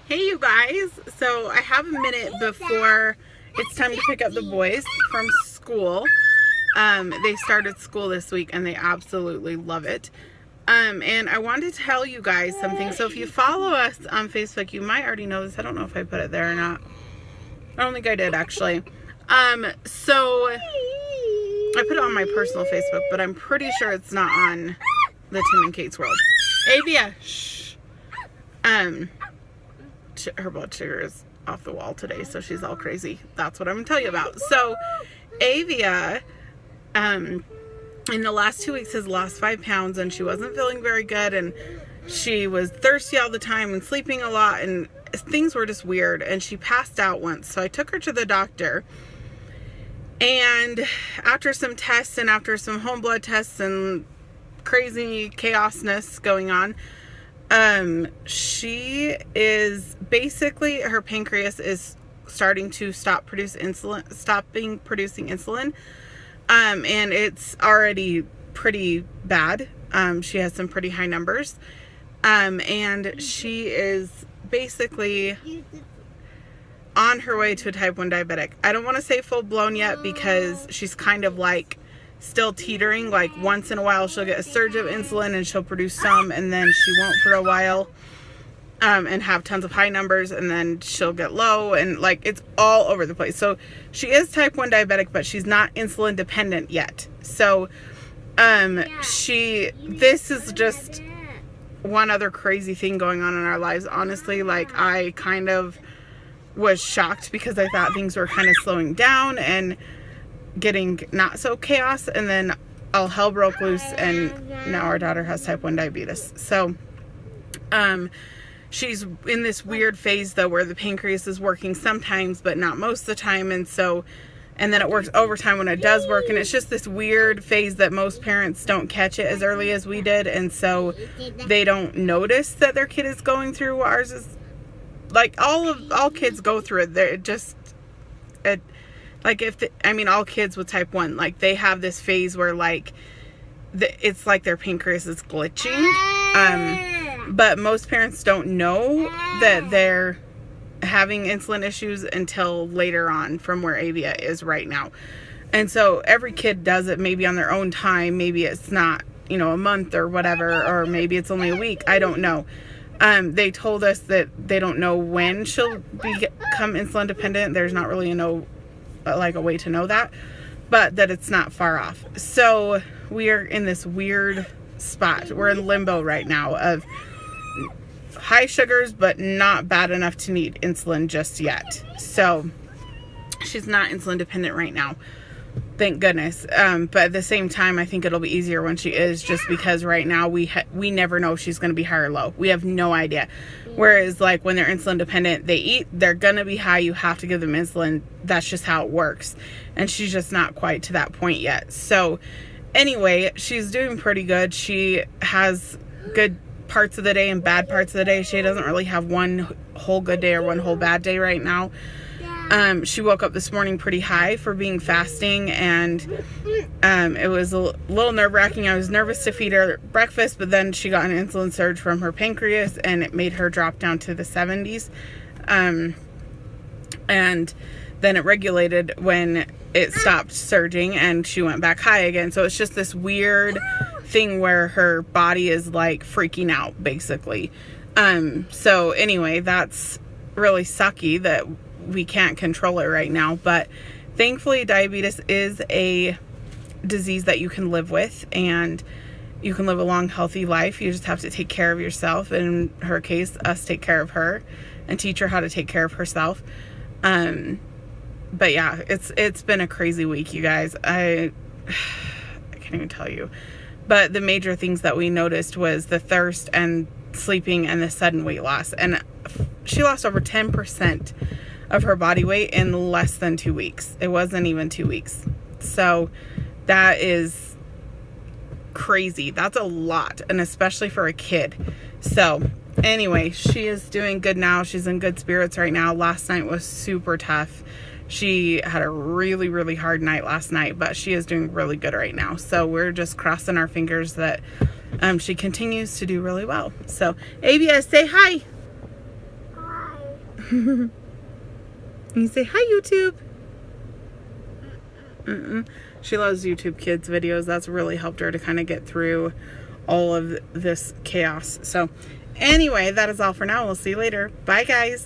Hey you guys, so I have a minute before it's time to pick up the boys from school. They started school this week and they absolutely love it. And I wanted to tell you guys something. So if you follow us on Facebook, you might already know this. I don't know if I put it there or not. I don't think I did actually. So I put it on my personal Facebook, but I'm pretty sure it's not on the Tim and Kate's World. Avia, shh. Her blood sugar is off the wall today, so she's all crazy. That's what I'm gonna tell you about. So Avia in the last 2 weeks has lost 5 pounds, and she wasn't feeling very good, and she was thirsty all the time and sleeping a lot, and things were just weird, and she passed out once. So I took her to the doctor, and after some tests and after some home blood tests and crazy chaosness going on, she is basically, her pancreas is starting to stopping producing insulin. And it's already pretty bad. She has some pretty high numbers. And she is basically on her way to a type 1 diabetic. I don't want to say full blown yet because she's kind of like still teetering. Like once in a while she'll get a surge of insulin and she'll produce some, and then she won't for a while, and have tons of high numbers, and then she'll get low, and like it's all over the place. So she is type 1 diabetic, but she's not insulin dependent yet. So this is just one other crazy thing going on in our lives. Honestly, like I kind of was shocked because I thought things were kind of slowing down and getting not so chaos, and then all hell broke loose, and now our daughter has type 1 diabetes. So she's in this weird phase though where the pancreas is working sometimes but not most of the time, and then it works overtime when it does work, and it's just this weird phase that most parents don't catch it as early as we did, and so they don't notice that their kid is going through what ours is. Like all kids go through it. They're just all kids with type 1, like they have this phase where like it's like their pancreas is glitching. But most parents don't know that they're having insulin issues until later on from where Avia is right now. And so every kid does it maybe on their own time. Maybe it's not, a month or whatever, or maybe it's only a week. I don't know. They told us that they don't know when she'll become insulin dependent. There's not really a way to know that, but that it's not far off. So we are in this weird spot. We're in limbo right now of high sugars, but not bad enough to need insulin just yet. So she's not insulin dependent right now, thank goodness. But at the same time, I think it'll be easier when she is, just because right now we never know if she's going to be high or low. We have no idea. Whereas like when they're insulin dependent, they eat, they're going to be high. You have to give them insulin. That's just how it works. And she's just not quite to that point yet. So anyway, she's doing pretty good. She has good parts of the day and bad parts of the day. She doesn't really have one whole good day or one whole bad day right now. She woke up this morning pretty high for being fasting, and it was a little nerve-wracking. I was nervous to feed her breakfast, but then she got an insulin surge from her pancreas, and it made her drop down to the 70s. And then it regulated when it stopped surging, and she went back high again. So it's just this weird thing where her body is like freaking out, basically. So anyway, that's really sucky that we can't control it right now, but thankfully diabetes is a disease that you can live with, and you can live a long, healthy life. You just have to take care of yourself. In her case, us take care of her and teach her how to take care of herself. But yeah, it's been a crazy week, you guys. I can't even tell you. But the major things that we noticed was the thirst and sleeping and the sudden weight loss. And she lost over 10% of her body weight in less than 2 weeks. It wasn't even 2 weeks. So that is crazy. That's a lot, and especially for a kid. So anyway, she is doing good now. She's in good spirits right now. Last night was super tough. She had a really, really hard night last night, but she is doing really good right now. So we're just crossing our fingers that she continues to do really well. So Avia, say hi. Hi. You say, hi, YouTube. She loves YouTube Kids videos. That's really helped her to kind of get through all of this chaos. So anyway, that is all for now. We'll see you later. Bye, guys.